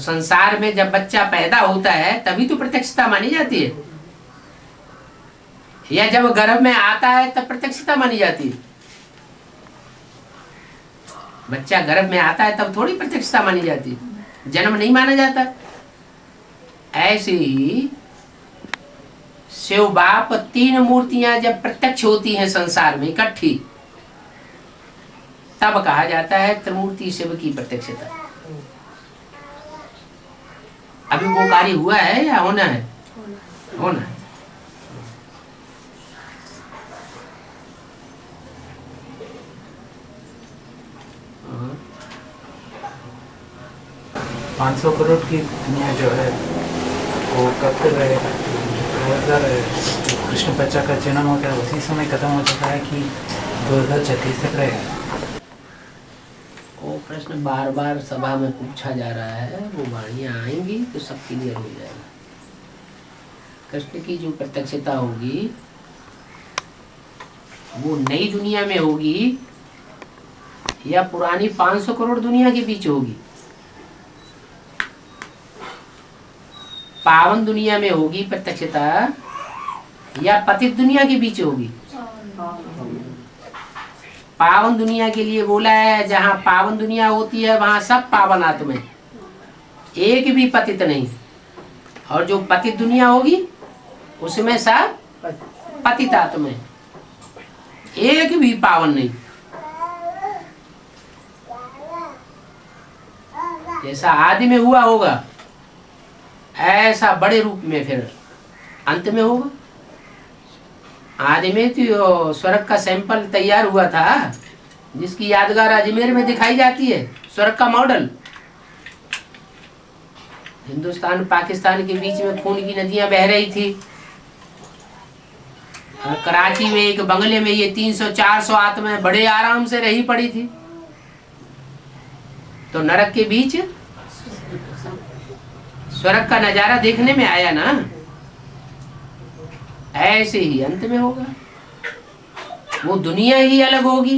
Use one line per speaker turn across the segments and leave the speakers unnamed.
संसार में जब बच्चा पैदा होता है तभी तो प्रत्यक्षता मानी जाती है, या जब गर्भ में आता है तब प्रत्यक्षता मानी जाती है। बच्चा गर्भ में आता है तब थोड़ी प्रत्यक्षता मानी जाती है, जन्म नहीं माना जाता। ऐसे ही शिव बाप तीन मूर्तियां जब प्रत्यक्ष होती हैं संसार में इकट्ठी, तब कहा जाता है त्रिमूर्ति शिव की प्रत्यक्षता। अभी वो कार्य हुआ है या होना है? होना है।
500 करोड़ की दुनिया जो है वो कब तक रहेगा? 2000 कृष्ण बच्चा का जन्म होता है उसी समय खत्म हो जाता है कि 2036 तक रहेगा?
वो प्रश्न बार बार सभा में पूछा जा रहा है, वो वाणियाँ आएंगी तो सब क्लियर हो जाएगा। कृष्ण की जो प्रत्यक्षता होगी वो नई दुनिया में होगी या पुरानी 500 करोड़ दुनिया के बीच होगी? पावन दुनिया में होगी प्रत्यक्षता या पतित दुनिया के बीच होगी? पावन दुनिया के लिए बोला है, जहाँ पावन दुनिया होती है वहां सब पावन आत्मा है, एक भी पतित नहीं। और जो पतित दुनिया होगी उसमें सब पतित आत्मा है, एक भी पावन नहीं। जैसा आदि में हुआ होगा ऐसा बड़े रूप में फिर अंत में होगा। आदि में तो स्वर्ग का सैंपल तैयार हुआ था जिसकी यादगार अजमेर में दिखाई जाती है, स्वर्ग का मॉडल। हिंदुस्तान पाकिस्तान के बीच में खून की नदियां बह रही थी और कराची में एक बंगले में ये 300-400 आत्माएं बड़े आराम से रही पड़ी थी। तो नरक के बीच स्वर्ग का नजारा देखने में आया ना, ऐसे ही अंत में होगा। वो दुनिया ही अलग होगी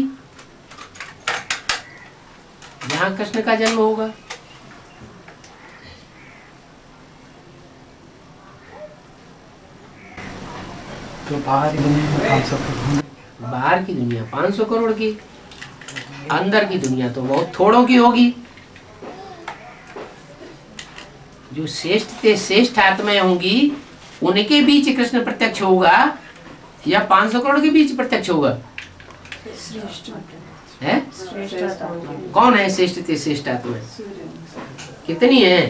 जहां कृष्ण का जन्म होगा।
तो बाहर की दुनिया में 500 करोड़,
बाहर की दुनिया 500 करोड़ की, अंदर की दुनिया तो बहुत थोड़ों की होगी। जो श्रेष्ठ से श्रेष्ठ आत्माएं होंगी उनके बीच कृष्ण प्रत्यक्ष होगा या 500 करोड़ के बीच प्रत्यक्ष होगा? है? कौन है श्रेष्ठ से श्रेष्ठ आत्मा? कितनी है?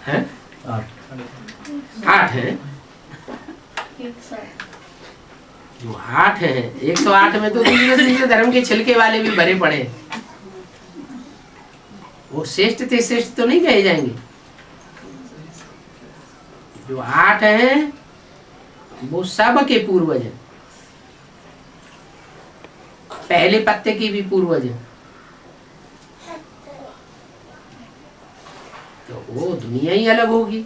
हैं? 8 है। जो 8 है, 108 में तो दूसरे धर्म के छिलके वाले भी भरे पड़े। वो श्रेष्ठ थे श्रेष्ठ तो नहीं कहे जाएंगे। जो 8 हैं वो सब के पूर्वज हैं, पहले पत्ते की भी पूर्वज हैं। तो वो दुनिया ही अलग होगी।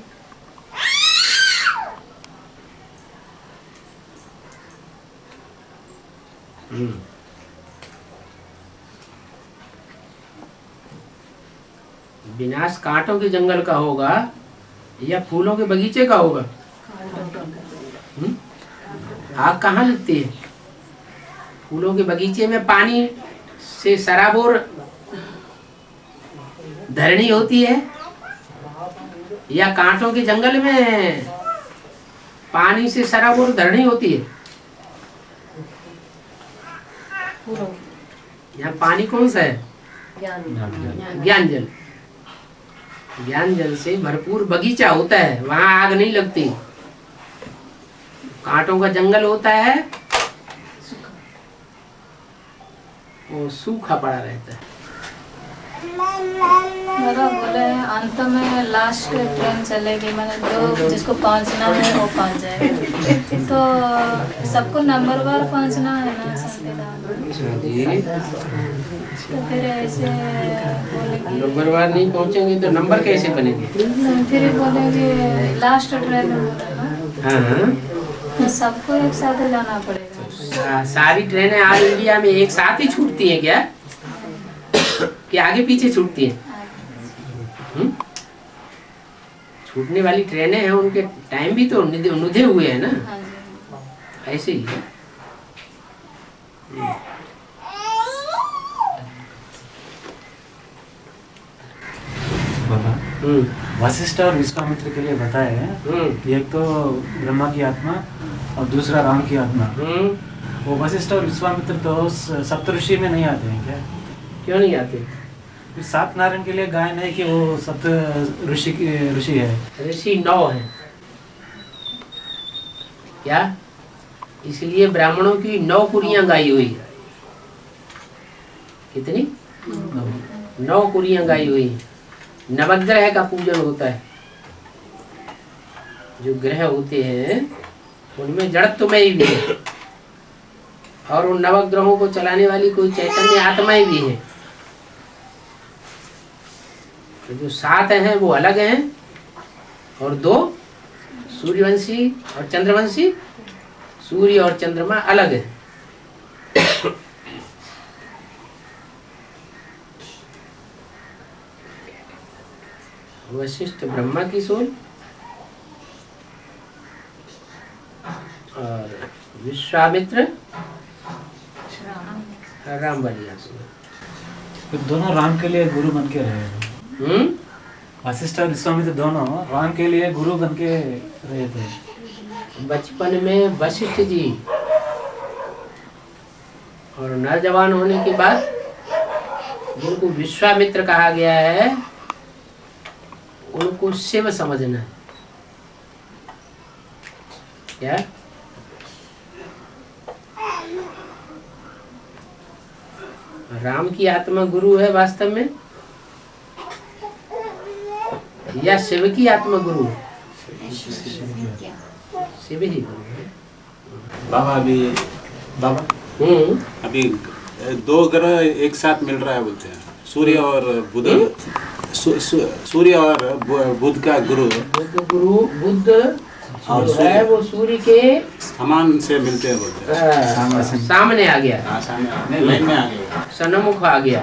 विनाश कांटों के जंगल का होगा या फूलों के बगीचे का होगा? आग कहाँ लगती है? फूलों के बगीचे में पानी से सराबोर धरनी होती है या कांटों के जंगल में पानी से सराबोर धरनी होती है? यहाँ पानी कौन सा है? ज्ञान जल। ज्ञान जल से भरपूर बगीचा होता है, वहां आग नहीं लगती। कांटों का जंगल होता है, वो सूखा पड़ा रहता है।
मेरा बोले अंत में लास्ट ट्रेन चलेगी, मतलब जो जिसको पहुंचना है वो पहुंच जाएगा। तो सबको नंबर वार पहुंचना है ना तो फिर ऐसे बोलेंगे
नंबर वार नहीं पहुंचेंगे तो नंबर कैसे बनेंगे?
फिर बोलेंगे लास्ट ट्रेन
हाँ,
तो सबको एक साथ जाना पड़ेगा।
सारी ट्रेनें ऑल इंडिया में एक साथ ही छूटती हैं क्या? कि आगे पीछे छूटती हैं? छूटने वाली ट्रेनें हैं, उनके टाइम भी तो नुदे हुए हैं ना,
हाँ जी।
ऐसे ही है।
वशिष्ठ और विश्वामित्र के लिए बताए हैं, एक तो ब्रह्मा की आत्मा और दूसरा राम की आत्मा। वो वशिष्ठ और विश्वामित्र तो सप्तऋषि में नहीं आते हैं क्या?
क्यों नहीं आते?
सात नारायण के लिए गाय नहीं कि वो सप्त ऋषि है।
ऋषि 9 है क्या? इसलिए ब्राह्मणों की 9 कुरियां गाई हुई। कितनी? 9 कुरियां गाई हुई। नवग्रह का पूजन होता है। जो ग्रह होते हैं उनमें जड़त्वमय भी है, और उन नवग्रहों को चलाने वाली कोई चैतन्य आत्माएं भी है। तो जो 7 हैं वो अलग हैं, और 2 सूर्यवंशी और चंद्रवंशी, सूर्य और चंद्रमा अलग है। वशिष्ठ ब्रह्मा की सोल और विश्वामित्र राम वाली सोल।
तो दोनों राम के लिए गुरु बन के रहे। वशिष्ठ और विश्वामित्र दोनों राम के लिए गुरु बन के रहे थे।
बचपन में वशिष्ठ जी, और नौजवान होने के बाद जिनको विश्वामित्र कहा गया है, उनको शिव समझना है। क्या? राम की आत्मा गुरु है वास्तव में, या शिव की आत्मा गुरु है? शिव ही गुरु है।
बाबा अभी 2 ग्रह एक साथ मिल रहा है बोलते हैं, सूर्य और बुध। सूर्य और बुध का गुरु
बुध और है वो सूर्य के
समान से मिलते हैं बोलते हैं।
सामने आ गया,
लाइन में आ गया,
सन्मुख आ गया।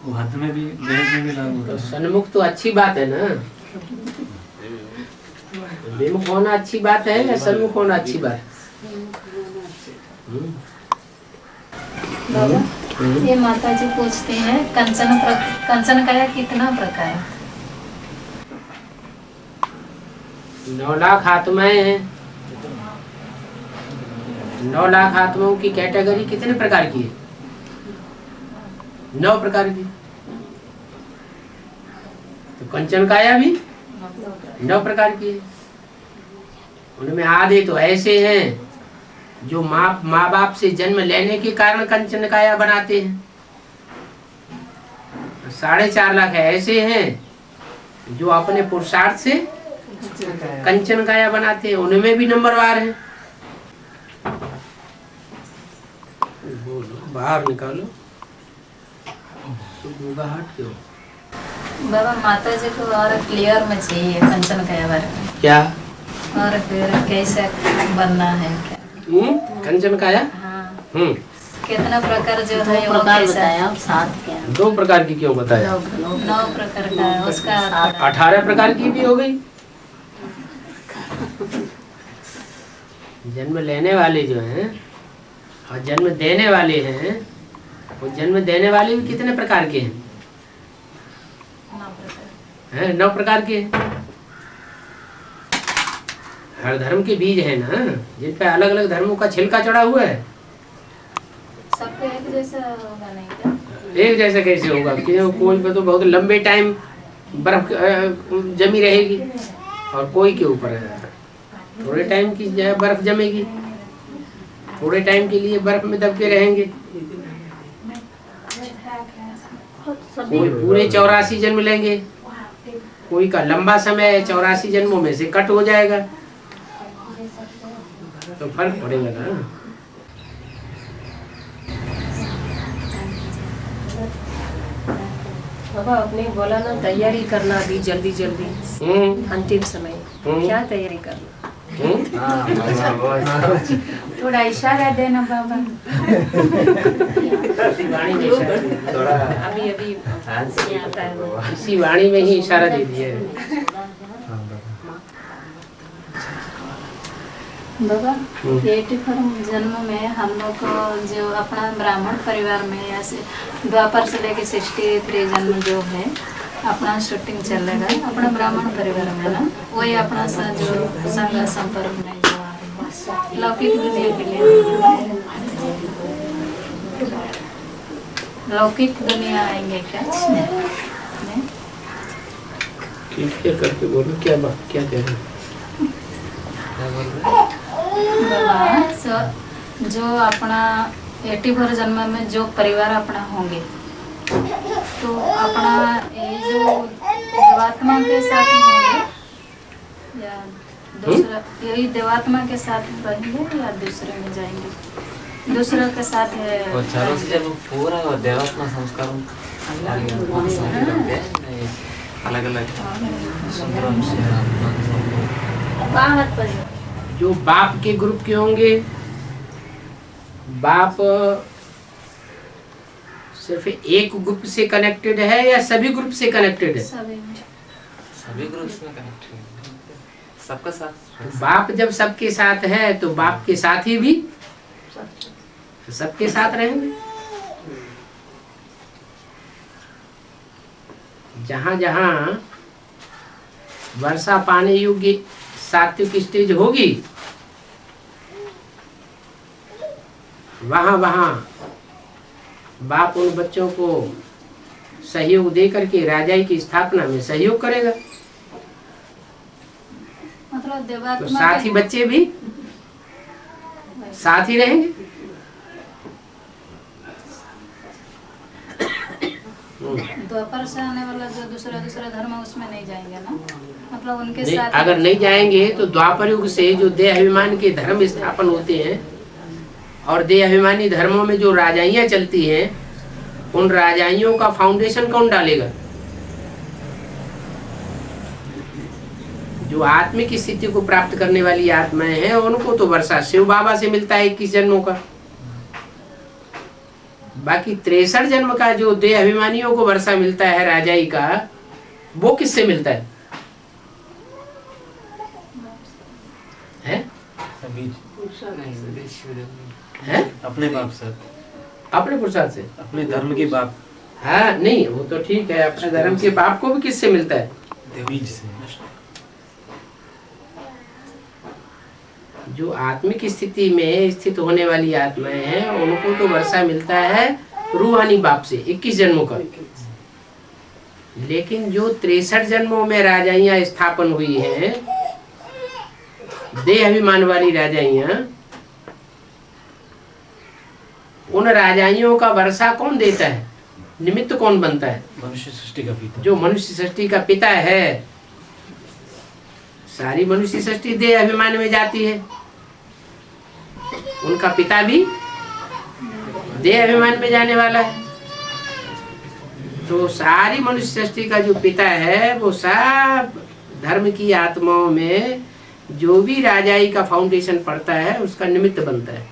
वो हाथ में भी दहेज में भी लागू होता
तो
है।
सन्मुख तो अच्छी बात है ना। विमुख होना अच्छी बात है या सन्मुख होना अच्छी बात है?
बाबा, ये माता जी पूछती हैं कंचन का कितना प्रकार है?
9 लाख आत्माएं हैं। 9 लाख आत्माओं की कैटेगरी कितने प्रकार की है? 9 प्रकार की। तो कंचन काया भी 9 प्रकार की है। उनमें आधे तो ऐसे हैं जो माँ बाप से जन्म लेने के कारण कंचन काया बनाते हैं। 4.5 लाख ऐसे हैं जो अपने पुरुषार्थ से कंचन काया बनाते हैं। उनमें भी नंबरवार है। बोलो, बाहर निकालो। क्यों?
बाबा, माता जी को और क्लियर में चाहिए कंचन काया बारे में।
क्या?
और फिर कैसे बनना है क्या?
कंचन काया?
हाँ।
कितना
प्रकार जो है वो
प्रकार
कैसा?
बताया, 7 क्या?
2 प्रकार की क्यों बताया?
9 प्रकार का है, उसका
18 प्रकार की भी हो गई। जन्म लेने वाले जो हैं और जन्म देने वाले हैं, वो जन्म देने वाले भी कितने प्रकार के हैं? 9 प्रकार के हैं। हर धर्म के बीज है ना, जिन पे अलग अलग धर्मों का छिलका चढ़ा हुआ है।
सबको एक जैसा होगा नहीं क्या?
एक जैसा कैसे होगा? क्यों? कोई पे तो बहुत लंबे टाइम बर्फ जमी रहेगी, और कोई के ऊपर थोड़े टाइम की बर्फ जमेगी, थोड़े टाइम के लिए बर्फ में दबके रहेंगे। कोई पूरे 84 जन्म लेंगे, कोई का लंबा समय 84 जन्मों में से कट हो जाएगा। तो फर्क पड़ेगा ना।
बाबा, आपने बोला ना तैयारी करना अभी जल्दी जल्दी अंतिम समय, क्या तैयारी करना?
थोड़ा इशारा देना बाबा।
इसी वाणी में इशारा दे दिया।
थोड़ा
अभी अभी आता है।
इसी वाणी में ही इशारा दे दिया है।
बाबा 84 जन्म में हम लोग को जो अपना ब्राह्मण परिवार में ऐसे द्वापर से लेके 63 जन्म जो है अपना शूटिंग चलेगा अपना ब्राह्मण परिवार में ना, वही अपना सा जो संग संपर्क में जो आ रहा है लौकिक दुनिया के लिए। लौकिक दुनिया आएंगे क्या? नहीं?
क्या करके बोलो, क्या बात, क्या कह रहे
बाबा जो अपना 84 जन्म में जो परिवार अपना होंगे तो अपना ये जो देवात्मा के साथ होंगे या दूसरा यही देवात्मा के साथ रहेंगे या दूसरे में जाएंगे? दूसरे के साथ है
वो चारों से जब पूरा देवात्मा संस्कार अलग अलग सुंदरम से
बाहर पर
जो बाप के ग्रुप के होंगे, बाप सिर्फ एक ग्रुप से कनेक्टेड है या सभी ग्रुप से कनेक्टेड है?
सभी ग्रुप्स में कनेक्टेड सबका साथ।
बाप जब सबके साथ है तो बाप के साथ ही भी सबके साथ रहेंगे। जहाँ जहाँ वर्षा पाने योग्य सात्विक स्टेज होगी वहाँ वहाँ बाप उन बच्चों को सहयोग दे करके राजाई की स्थापना में सहयोग करेगा।
मतलब
तो
देवात्मा
साथ ही बच्चे भी साथ ही रहेंगे।
द्वापर से आने वाला जो दूसरा दूसरा धर्म है उसमें नहीं जाएंगे ना, मतलब उनके
नहीं,
साथ
अगर नहीं जाएंगे तो द्वापर युग से जो देह अभिमान के धर्म स्थापन होते हैं और देह अभिमानी धर्मों में जो राजाइयाँ चलती हैं उन राजाइयों का फाउंडेशन कौन डालेगा? जो आत्मिक स्थिति को प्राप्त करने वाली आत्माएं हैं उनको तो वर्षा शिव बाबा से मिलता है 21 जन्मों का। बाकी 63 जन्म का जो देह अभिमानियों को वर्षा मिलता है राजाई का, वो किससे मिलता है? हैं?
अपने बाप से,
अपने पुरुषार्थ से,
अपने धर्म के बाप
हाँ नहीं वो तो ठीक है, अपने धर्म के बाप को भी किससे मिलता है?
बीज से।
जो आत्मिक स्थिति में स्थित होने वाली आत्माएं हैं उनको तो वर्षा मिलता है रूहानी बाप से 21 जन्मों का। लेकिन जो 63 जन्मों में राजाइयां स्थापन हुई हैं, देह अभिमान वाली राजाइयां, उन राजाइयों का वर्षा कौन देता है? निमित्त कौन बनता है?
मनुष्य सृष्टि का पिता।
जो मनुष्य सृष्टि का पिता है। सारी मनुष्य सृष्टि देह अभिमान में जाती है, उनका पिता भी देह अभिमान में जाने वाला है। तो सारी मनुष्य सृष्टि का जो पिता है वो सब धर्म की आत्माओं में जो भी राजाई का फाउंडेशन पड़ता है उसका निमित्त बनता है।